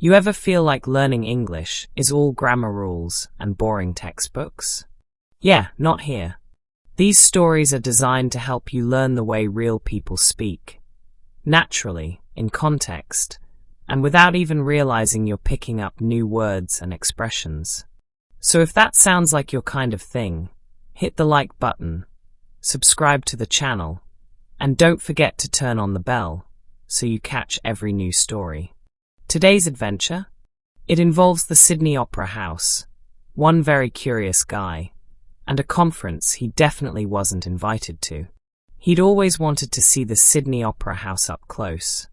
You ever feel like learning English is all grammar rules and boring textbooks? Yeah, not here. These stories are designed to help you learn the way real people speak, naturally, in context, and without even realizing you're picking up new words and expressions. So if that sounds like your kind of thing, hit the like button, subscribe to the channel, and don't forget to turn on the bell so you catch every new story. Today's adventure? It involves the Sydney Opera House, one very curious guy, and a conference he definitely wasn't invited to. He'd always wanted to see the Sydney Opera House up close.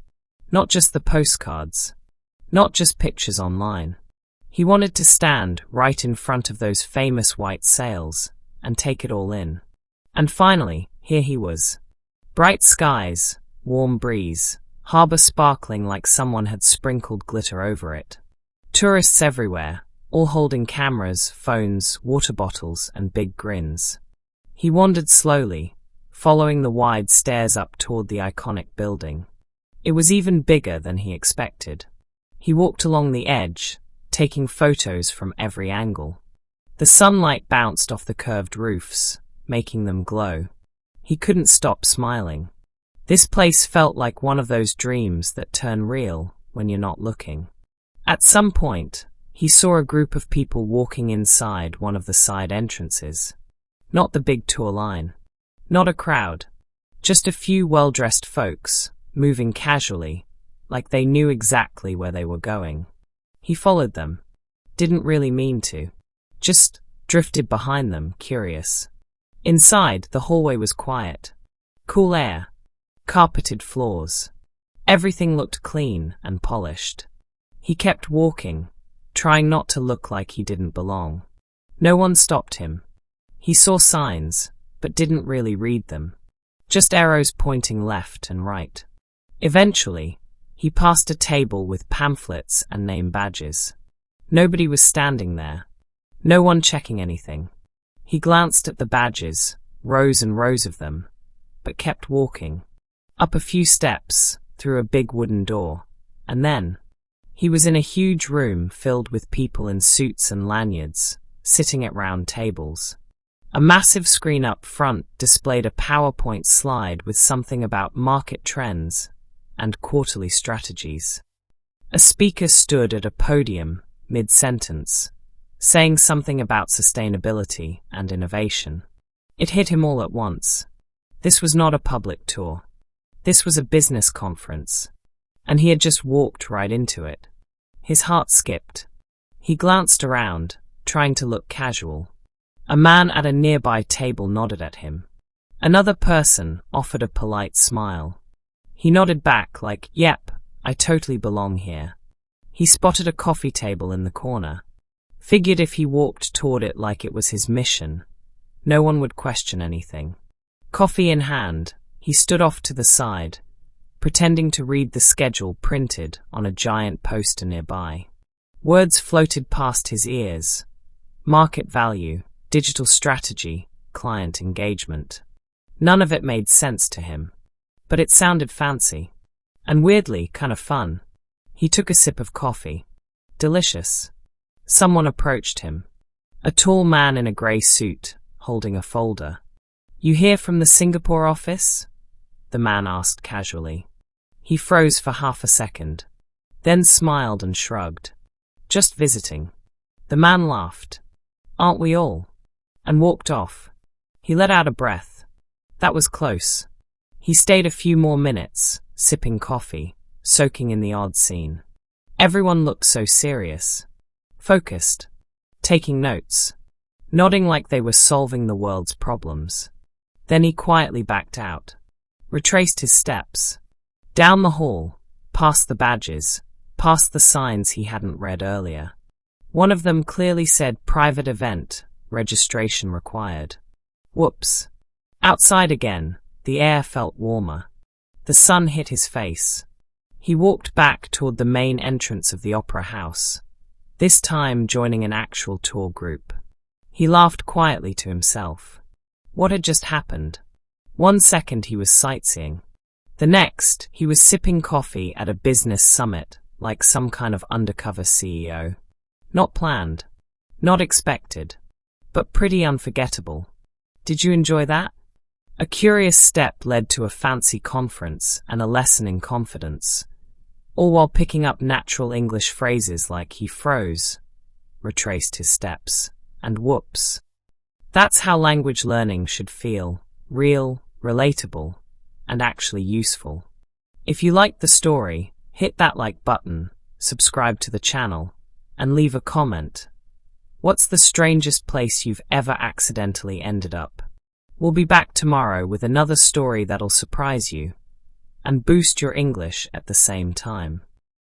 Not just the postcards, not just pictures online. He wanted to stand right in front of those famous white sails and take it all in. And finally, here he was. Bright skies, warm breeze, harbour sparkling like someone had sprinkled glitter over it. Tourists everywhere, all holding cameras, phones, water bottles, and big grins. He wandered slowly, following the wide stairs up toward the iconic building. It was even bigger than he expected. He walked along the edge, taking photos from every angle. The sunlight bounced off the curved roofs, making them glow. He couldn't stop smiling. This place felt like one of those dreams that turn real when you're not looking. At some point, he saw a group of people walking inside one of the side entrances. Not the big tour line. Not a crowd. Just a few well-dressed folks, moving casually, like they knew exactly where they were going. He followed them. Didn't really mean to. Just drifted behind them, curious. Inside, the hallway was quiet. Cool air. Carpeted floors. Everything looked clean and polished. He kept walking, trying not to look like he didn't belong. No one stopped him. He saw signs, but didn't really read them. Just arrows pointing left and right. Eventually, he passed a table with pamphlets and name badges. Nobody was standing there. No one checking anything. He glanced at the badges, rows and rows of them, but kept walking. Up a few steps, through a big wooden door, and then he was in a huge room filled with people in suits and lanyards, sitting at round tables. A massive screen up front displayed a PowerPoint slide with something about market trends and quarterly strategies. A speaker stood at a podium, mid-sentence, saying something about sustainability and innovation. It hit him all at once. This was not a public tour. This was a business conference, and he had just walked right into it. His heart skipped. He glanced around, trying to look casual. A man at a nearby table nodded at him. Another person offered a polite smile. He nodded back like, "Yep, I totally belong here." He spotted a coffee table in the corner. Figured if he walked toward it like it was his mission, no one would question anything. Coffee in hand, he stood off to the side, pretending to read the schedule printed on a giant poster nearby. Words floated past his ears. Market value, digital strategy, client engagement. None of it made sense to him, but it sounded fancy, and weirdly kind of fun. He took a sip of coffee. Delicious. Someone approached him. A tall man in a grey suit, holding a folder. "You here from the Singapore office?" the man asked casually. He froze for half a second, then smiled and shrugged. "Just visiting." The man laughed. "Aren't we all?" and walked off. He let out a breath. That was close. He stayed a few more minutes, sipping coffee, soaking in the odd scene. Everyone looked so serious. Focused. Taking notes. Nodding like they were solving the world's problems. Then he quietly backed out. Retraced his steps. Down the hall, past the badges, past the signs he hadn't read earlier. One of them clearly said private event, registration required. Whoops. Outside again, the air felt warmer. The sun hit his face. He walked back toward the main entrance of the opera house, this time joining an actual tour group. He laughed quietly to himself. What had just happened? 1 second he was sightseeing. The next, he was sipping coffee at a business summit, like some kind of undercover CEO. Not planned, not expected, but pretty unforgettable. Did you enjoy that? A curious step led to a fancy conference and a lesson in confidence, all while picking up natural English phrases like he froze, retraced his steps, and whoops. That's how language learning should feel: real, relatable, and actually useful. If you liked the story, hit that like button, subscribe to the channel, and leave a comment. What's the strangest place you've ever accidentally ended up? We'll be back tomorrow with another story that'll surprise you and boost your English at the same time.